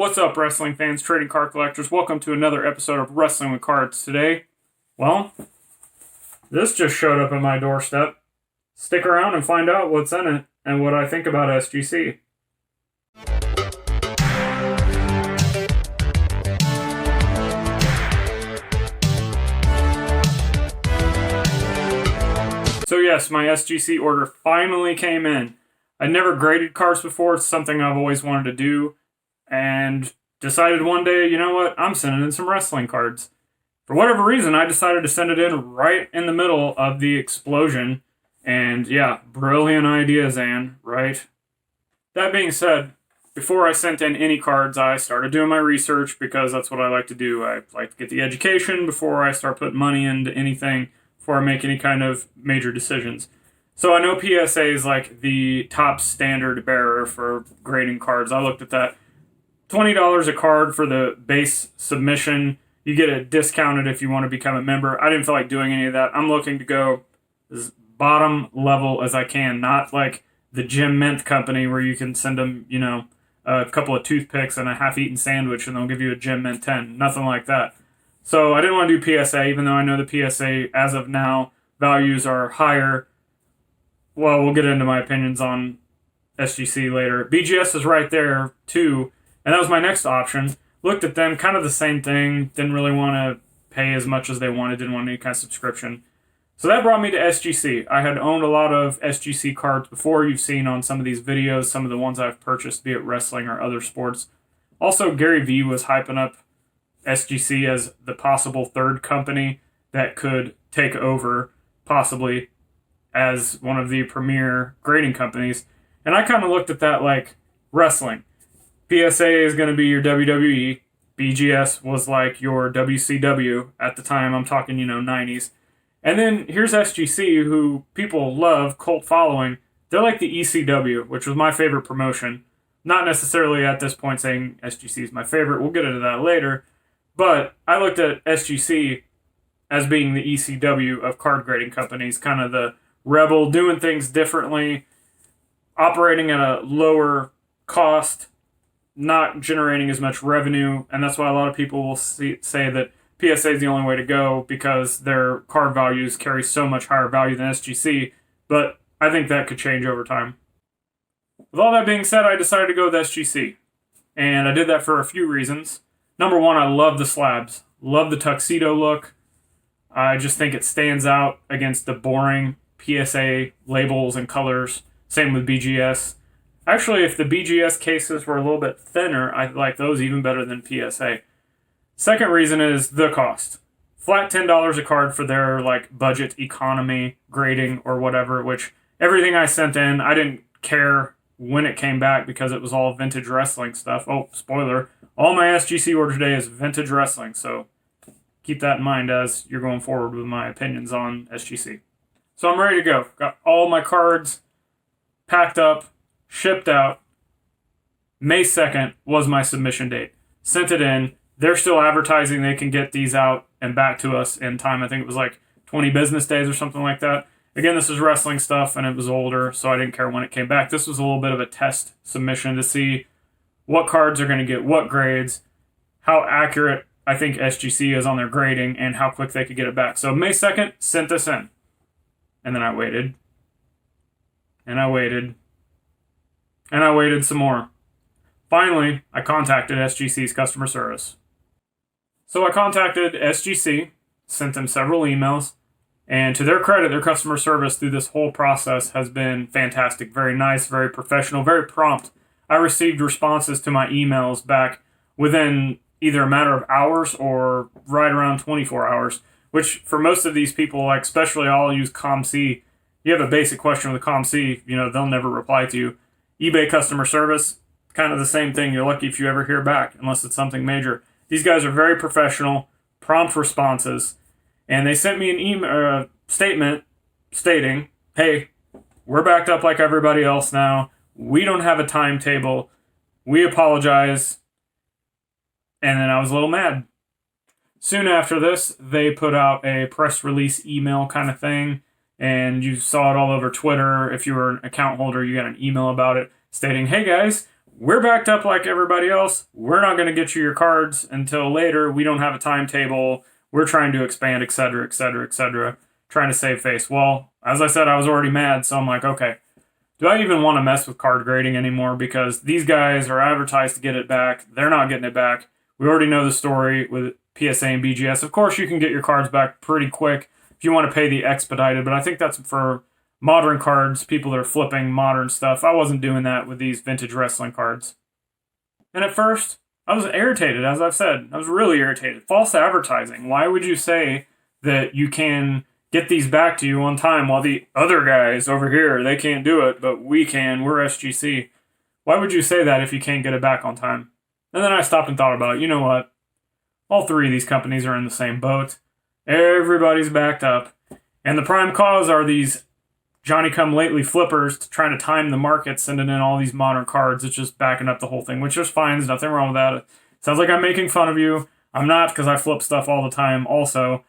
What's up, wrestling fans, trading card collectors? Welcome to another episode of Wrestling with Cards. Today, well, this just showed up at my doorstep. Stick around and find out what's in it and what I think about SGC. So yes, my SGC order finally came in. I never graded cards before. It's something I've always wanted to do. And decided one day, you know what, I'm sending in some wrestling cards. For whatever reason, I decided to send it in right in the middle of the explosion. And yeah, brilliant idea, Zhan, right? That being said, before I sent in any cards, I started doing my research because that's what I like to do. I like to get the education before I start putting money into anything, before I make any kind of major decisions. So I know PSA is like the top standard bearer for grading cards. I looked at that. $20 a card for the base submission. You get it discounted if you want to become a member. I didn't feel like doing any of that. I'm looking to go as bottom level as I can, not like the Jim Mint company where you can send them, a couple of toothpicks and a half-eaten sandwich and they'll give you a Jim Mint 10. Nothing like that. So I didn't want to do PSA, even though I know the PSA, as of now, values are higher. Well, we'll get into my opinions on SGC later. BGS is right there, too. And that was my next option. Looked at them, kind of the same thing. Didn't really want to pay as much as they wanted. Didn't want any kind of subscription. So that brought me to SGC. I had owned a lot of SGC cards before. You've seen on some of these videos, some of the ones I've purchased, be it wrestling or other sports. Also, Gary Vee was hyping up SGC as the possible third company that could take over, possibly, as one of the premier grading companies. And I kind of looked at that like wrestling. PSA is going to be your WWE. BGS was like your WCW at the time. I'm talking, 90s. And then here's SGC, who people love, cult following. They're like the ECW, which was my favorite promotion. Not necessarily at this point saying SGC is my favorite. We'll get into that later. But I looked at SGC as being the ECW of card grading companies, kind of the rebel, doing things differently, operating at a lower cost, not generating as much revenue, and that's why a lot of people will say that PSA is the only way to go because their card values carry so much higher value than SGC, but I think that could change over time. With all that being said, I decided to go with SGC, and I did that for a few reasons. Number one, I love the slabs. Love the tuxedo look. I just think it stands out against the boring PSA labels and colors. Same with BGS. Actually, if the BGS cases were a little bit thinner, I like those even better than PSA. Second reason is the cost. Flat $10 a card for their budget economy grading or whatever, which everything I sent in, I didn't care when it came back because it was all vintage wrestling stuff. Oh, spoiler. All my SGC order today is vintage wrestling, so keep that in mind as you're going forward with my opinions on SGC. So I'm ready to go. Got all my cards packed up, shipped out. May 2nd was my submission date. Sent it in. They're still advertising they can get these out and back to us in time. I think it was 20 business days or something like that. Again, this is wrestling stuff and it was older, so I didn't care when it came back. This was a little bit of a test submission to see what cards are going to get what grades, how accurate I think SGC is on their grading, and how quick they could get it back. So May 2nd, sent this in. And then I waited. And I waited. And I waited some more. Finally, I contacted SGC's customer service. So I contacted SGC, sent them several emails, and to their credit, their customer service through this whole process has been fantastic. Very nice, very professional, very prompt. I received responses to my emails back within either a matter of hours or right around 24 hours, which for most of these people, especially I'll use ComC, you have a basic question with ComC, they'll never reply to you. eBay customer service, kind of the same thing. You're lucky if you ever hear back, unless it's something major. These guys are very professional, prompt responses, and they sent me an email statement stating, hey, we're backed up like everybody else now. We don't have a timetable. We apologize. And then I was a little mad. Soon after this, they put out a press release email kind of thing, and you saw it all over Twitter. If you were an account holder, you got an email about it stating, hey guys, we're backed up like everybody else. We're not going to get you your cards until later. We don't have a timetable. We're trying to expand, etc., etc., etc., trying to save face. Well, as I said, I was already mad, so I'm like, okay, do I even want to mess with card grading anymore? Because these guys are advertised to get it back. They're not getting it back. We already know the story with PSA and BGS. Of course, you can get your cards back pretty quick if you want to pay the expedited, but I think that's for modern cards, people that are flipping modern stuff. I wasn't doing that with these vintage wrestling cards. And at first, I was irritated, as I've said. I was really irritated. False advertising. Why would you say that you can get these back to you on time while the other guys over here, they can't do it, but we can. We're SGC. Why would you say that if you can't get it back on time? And then I stopped and thought about it. You know what? All three of these companies are in the same boat. Everybody's backed up. And the prime cause are these Johnny-come-lately flippers trying to time the market, sending in all these modern cards. It's just backing up the whole thing, which is fine. There's nothing wrong with that. It sounds like I'm making fun of you. I'm not, because I flip stuff all the time also.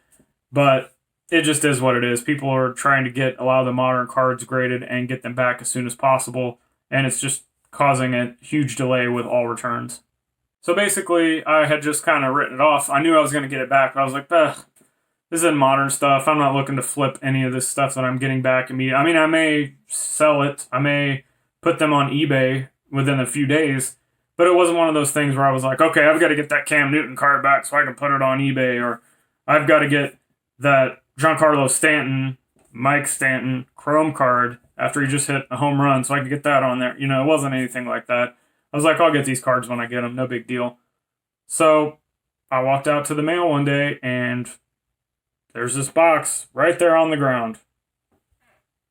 But it just is what it is. People are trying to get a lot of the modern cards graded and get them back as soon as possible. And it's just causing a huge delay with all returns. So basically, I had just kind of written it off. I knew I was going to get it back, but I was like, ugh. This isn't modern stuff. I'm not looking to flip any of this stuff that I'm getting back immediately. I mean, I may sell it. I may put them on eBay within a few days. But it wasn't one of those things where I was like, okay, I've got to get that Cam Newton card back so I can put it on eBay. Or I've got to get that Giancarlo Stanton, Mike Stanton Chrome card after he just hit a home run so I can get that on there. You know, it wasn't anything like that. I was like, I'll get these cards when I get them. No big deal. So I walked out to the mail one day and there's this box right there on the ground.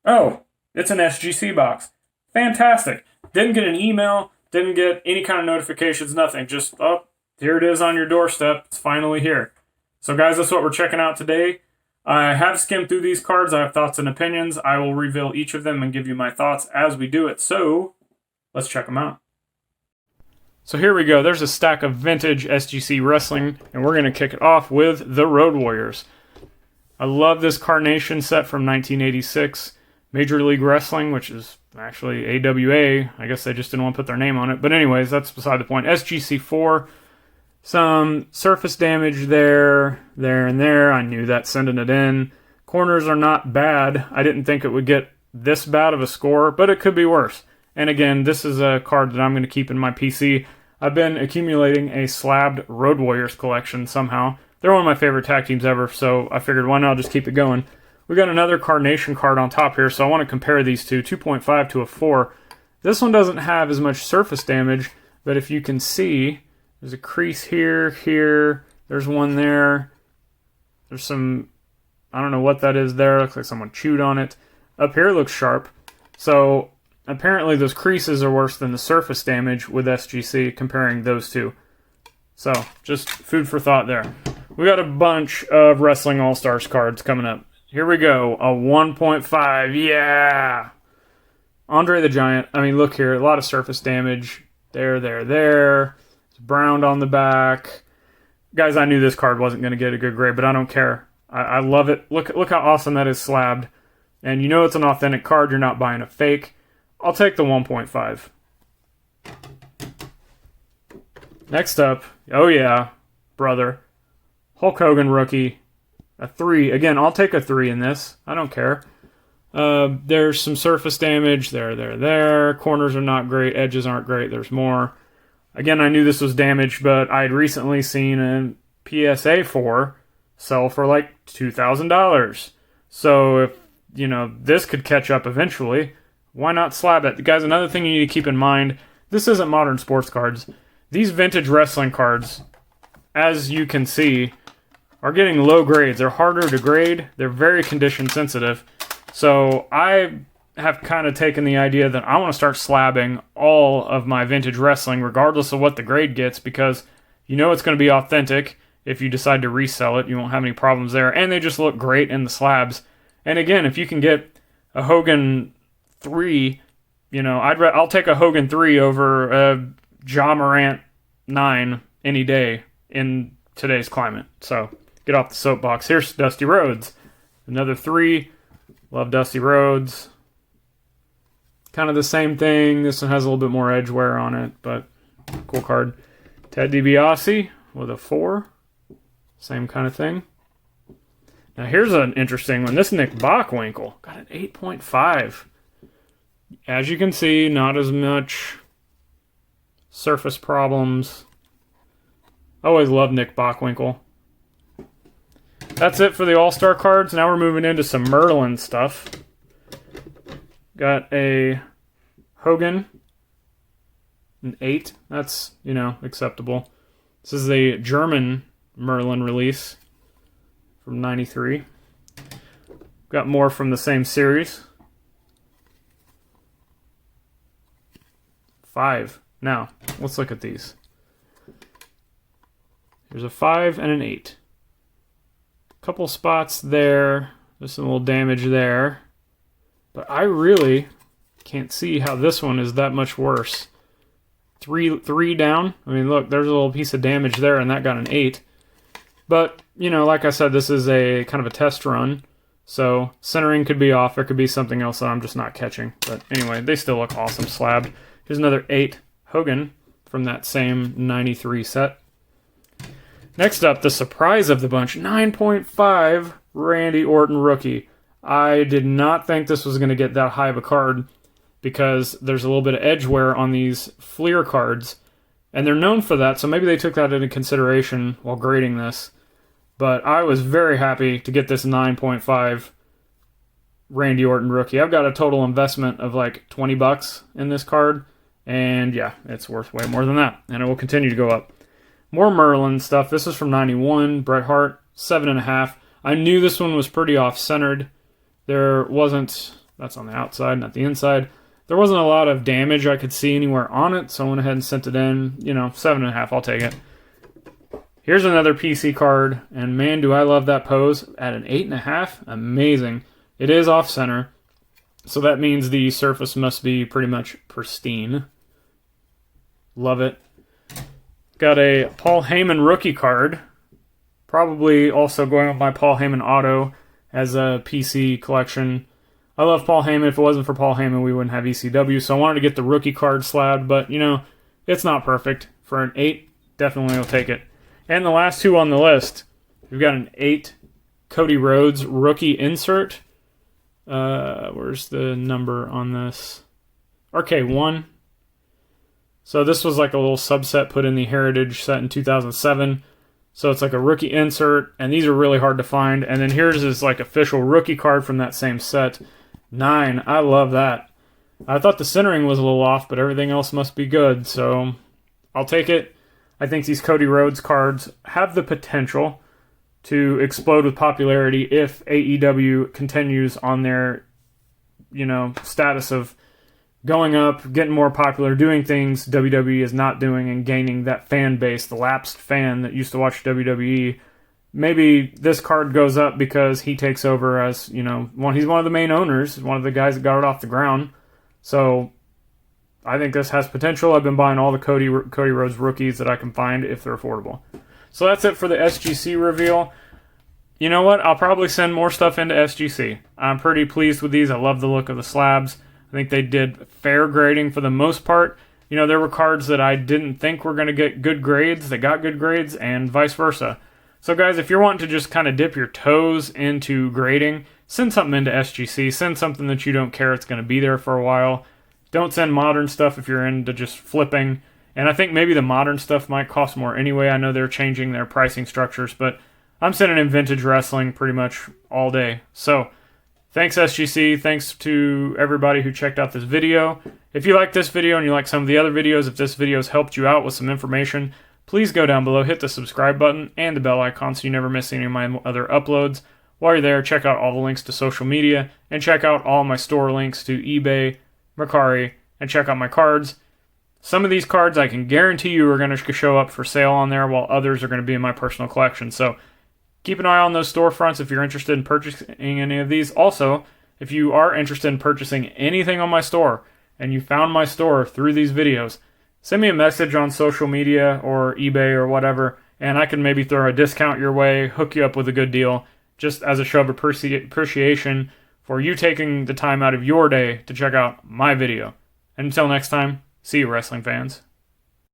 Oh, it's an SGC box. Fantastic. Didn't get an email, didn't get any kind of notifications, nothing. Just, oh, here it is on your doorstep. It's finally here. So guys, that's what we're checking out today. I have skimmed through these cards. I have thoughts and opinions. I will reveal each of them and give you my thoughts as we do it. So let's check them out. So here we go. There's a stack of vintage SGC wrestling, and we're going to kick it off with the Road Warriors. I love this Carnation set from 1986. Major League Wrestling, which is actually AWA. I guess they just didn't want to put their name on it. But anyways, that's beside the point. SGC4. Some surface damage there, and there. I knew that sending it in. Corners are not bad. I didn't think it would get this bad of a score, but it could be worse. And again, this is a card that I'm going to keep in my PC. I've been accumulating a slabbed Road Warriors collection somehow. They're one of my favorite tag teams ever, so I figured why not just keep it going. We got another Carnation card on top here, so I want to compare these two, 2.5 to a 4. This one doesn't have as much surface damage, but if you can see, there's a crease here, there's one there. There's some, I don't know what that is there. Looks like someone chewed on it. Up here looks sharp. So apparently those creases are worse than the surface damage with SGC, comparing those two. So just food for thought there. We got a bunch of Wrestling All-Stars cards coming up. Here we go. A 1.5. Yeah! Andre the Giant. I mean, look here. A lot of surface damage. There. It's browned on the back. Guys, I knew this card wasn't going to get a good grade, but I don't care. I love it. Look how awesome that is slabbed. And you know it's an authentic card. You're not buying a fake. I'll take the 1.5. Next up. Oh, yeah. Brother. Hulk Hogan rookie, a 3. Again, I'll take a 3 in this. I don't care. There's some surface damage. There. Corners are not great. Edges aren't great. There's more. Again, I knew this was damaged, but I had recently seen a PSA 4 sell for like $2,000. So if, this could catch up eventually, why not slab it? Guys, another thing you need to keep in mind, this isn't modern sports cards. These vintage wrestling cards, as you can see, are getting low grades. They're harder to grade. They're very condition sensitive. So I have kind of taken the idea that I want to start slabbing all of my vintage wrestling regardless of what the grade gets, because you know it's going to be authentic. If you decide to resell it, you won't have any problems there. And they just look great in the slabs. And again, if you can get a Hogan 3, I'll take a Hogan 3 over a Ja Morant 9 any day in today's climate. So get off the soapbox. Here's Dusty Rhodes. Another 3. Love Dusty Rhodes. kind of the same thing. This one has a little bit more edge wear on it, but cool card. Ted DiBiase with a 4. Same kind of thing. Now here's an interesting one. This Nick Bockwinkel got an 8.5. As you can see, not as much surface problems. I always love Nick Bockwinkel. That's it for the All-Star cards. Now we're moving into some Merlin stuff. Got a Hogan, an 8. That's, acceptable. This is a German Merlin release from 93. Got more from the same series. 5. Now, let's look at these. There's a 5 and an 8. Couple spots there. There's some little damage there. But I really can't see how this one is that much worse. 3 down. I mean, look, there's a little piece of damage there, and that got an 8. But, like I said, this is a kind of a test run. So, centering could be off. There could be something else that I'm just not catching. But anyway, they still look awesome slabbed. Here's another 8 Hogan from that same 93 set. Next up, the surprise of the bunch, 9.5 Randy Orton rookie. I did not think this was going to get that high of a card because there's a little bit of edge wear on these Fleer cards, and they're known for that, so maybe they took that into consideration while grading this. But I was very happy to get this 9.5 Randy Orton rookie. I've got a total investment of like $20 in this card, and yeah, it's worth way more than that, and it will continue to go up. More Merlin stuff. This is from 91. Bret Hart, 7.5. I knew this one was pretty off-centered. There wasn't... That's on the outside, not the inside. There wasn't a lot of damage I could see anywhere on it, so I went ahead and sent it in. 7.5. I'll take it. Here's another PC card, and man, do I love that pose. At an 8.5. Amazing. It is off-center, so that means the surface must be pretty much pristine. Love it. Got a Paul Heyman rookie card. Probably also going with my Paul Heyman auto as a PC collection. I love Paul Heyman. If it wasn't for Paul Heyman, we wouldn't have ECW. So I wanted to get the rookie card slabbed, but, it's not perfect. For an 8, definitely will take it. And the last two on the list, we've got an 8 Cody Rhodes rookie insert. Where's the number on this? RK1. So this was like a little subset put in the Heritage set in 2007. So it's like a rookie insert, and these are really hard to find. And then here's his like official rookie card from that same set. 9. I love that. I thought the centering was a little off, but everything else must be good. So I'll take it. I think these Cody Rhodes cards have the potential to explode with popularity if AEW continues on their, status of going up, getting more popular, doing things WWE is not doing, and gaining that fan base, the lapsed fan that used to watch WWE. Maybe this card goes up because he takes over as, he's one of the main owners, one of the guys that got it off the ground. So I think this has potential. I've been buying all the Cody Rhodes rookies that I can find if they're affordable. So that's it for the SGC reveal. You know what? I'll probably send more stuff into SGC. I'm pretty pleased with these. I love the look of the slabs. I think they did fair grading for the most part. There were cards that I didn't think were going to get good grades that got good grades, and vice versa. So guys, if you're wanting to just kind of dip your toes into grading, send something into SGC. Send something that you don't care it's going to be there for a while. Don't send modern stuff if you're into just flipping. And I think maybe the modern stuff might cost more anyway. I know they're changing their pricing structures, but I'm sending in vintage wrestling pretty much all day. So thanks, SGC. Thanks to everybody who checked out this video. If you like this video and you like some of the other videos, if this video has helped you out with some information, please go down below, hit the subscribe button and the bell icon so you never miss any of my other uploads. While you're there, check out all the links to social media and check out all my store links to eBay, Mercari, and check out my cards. Some of these cards I can guarantee you are going to show up for sale on there, while others are going to be in my personal collection. So keep an eye on those storefronts if you're interested in purchasing any of these. Also, if you are interested in purchasing anything on my store and you found my store through these videos, send me a message on social media or eBay or whatever, and I can maybe throw a discount your way, hook you up with a good deal, just as a show of appreciation for for you taking the time out of your day to check out my video. And until next time, see you, wrestling fans.